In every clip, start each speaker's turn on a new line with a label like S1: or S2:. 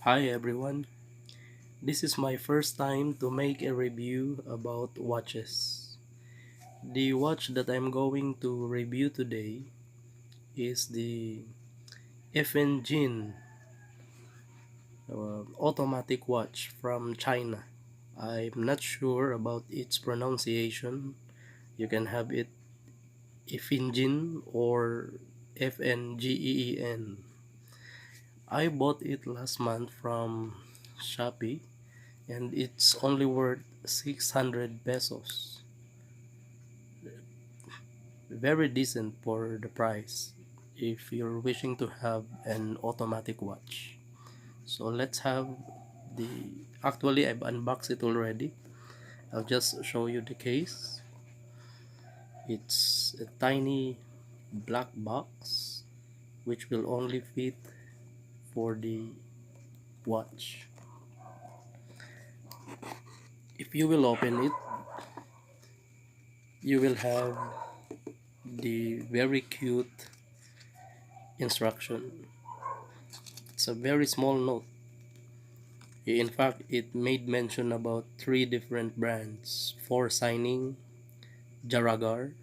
S1: Hi everyone, this is my first time to make a review about watches. The watch that I'm going to review today is the FNGEEN automatic watch from China. I'm not sure about its pronunciation. You can have it FNGEEN or FNGEEN. I bought it last month from Shopee and it's only worth 600 pesos. Very decent for the price if you're wishing to have an automatic watch. So let's have the actually I've unboxed it already. I'll just show you the case. It's a tiny black box which will only fit for the watch. If you will open it, you will have the very cute instruction. It's a very small note. In fact, it made mention about 3 different brands for signing, Jaragar,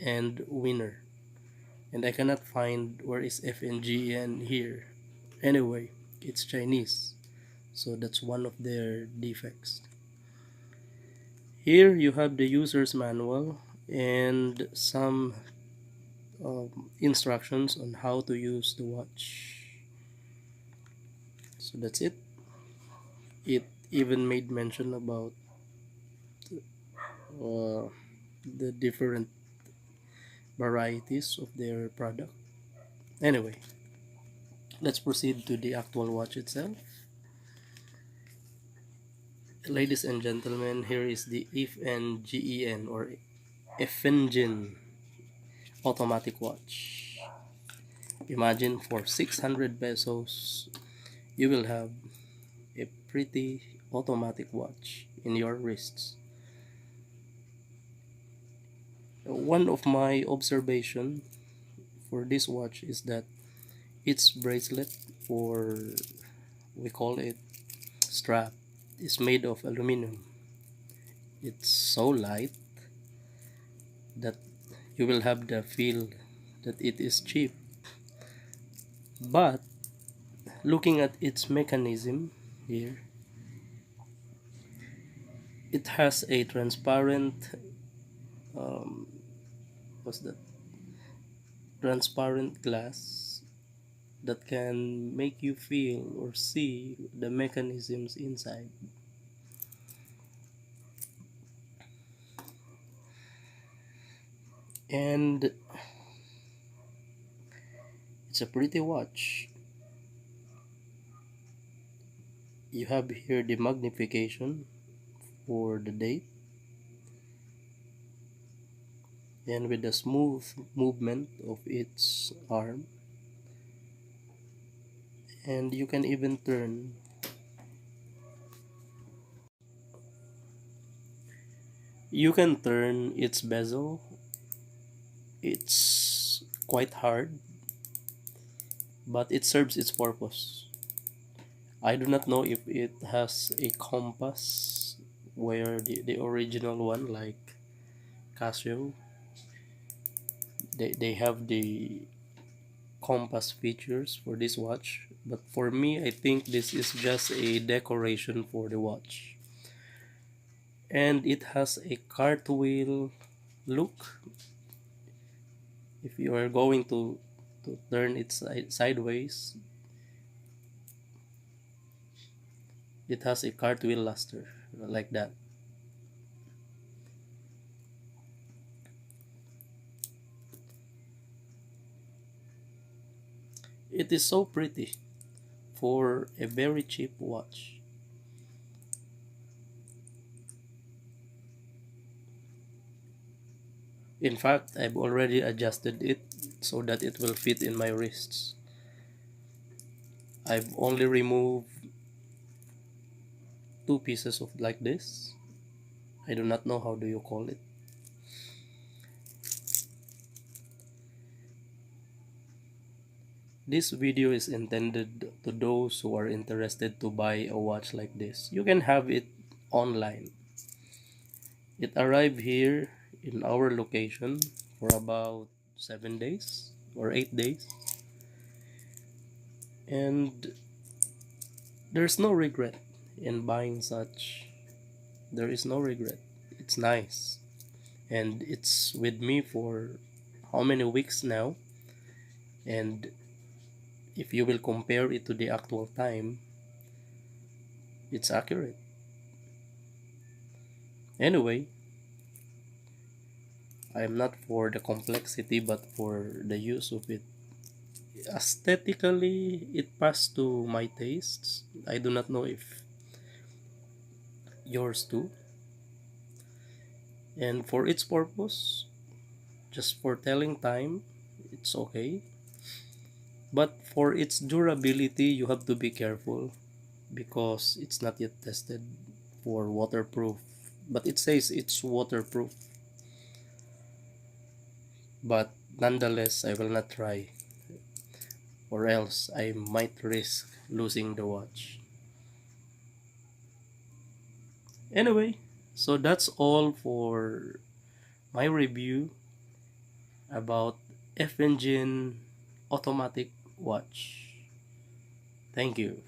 S1: and Winner. And I cannot find where is FNGEN here. Anyway, it's Chinese, so that's one of their defects. Here you have the user's manual and some instructions on how to use the watch. So that's it. It even made mention about uh, the different varieties of their product. Anyway, let's proceed to the actual watch itself. Ladies and gentlemen, here is the FNGEN or FNGEEN automatic watch. Imagine for 600 pesos, you will have a pretty automatic watch in your wrists. One of my observation for this watch is that its bracelet, or we call it strap, is made of aluminum. It's so light that you will have the feel that it is cheap. But looking at its mechanism here, it has a transparent um, what's that? Transparent glass that can make you feel or see the mechanisms inside. And it's a pretty watch. You have here the magnification for the date, and with the smooth movement of its arm, and you can turn its bezel. It's quite hard, but it serves its purpose. I do not know if it has a compass where the original one like Casio, they have the compass features for this watch, but for me I think this is just a decoration for the watch. And it has a cartwheel look. If you are going to turn it sideways, it has a cartwheel luster like that. It is so pretty for a very cheap watch. In fact, I've already adjusted it so that it will fit in my wrists. I've only removed 2 pieces of like this. I do not know how do you call it. This video is intended to those who are interested to buy a watch like this. You can have it online. It arrived here in our location for about 7 days or 8 days. And there's no regret in buying such. There is no regret. It's nice. And it's with me for how many weeks now? And if you will compare it to the actual time, it's accurate. Anyway, I'm not for the complexity but for the use of it. Aesthetically, it passed to my tastes. I do not know if yours too. And for its purpose, just for telling time, it's okay. But for its durability, you have to be careful because it's not yet tested for waterproof. But it says it's waterproof. But nonetheless, I will not try, or else I might risk losing the watch. Anyway, so that's all for my review about FNGEEN automatic watch. Thank you.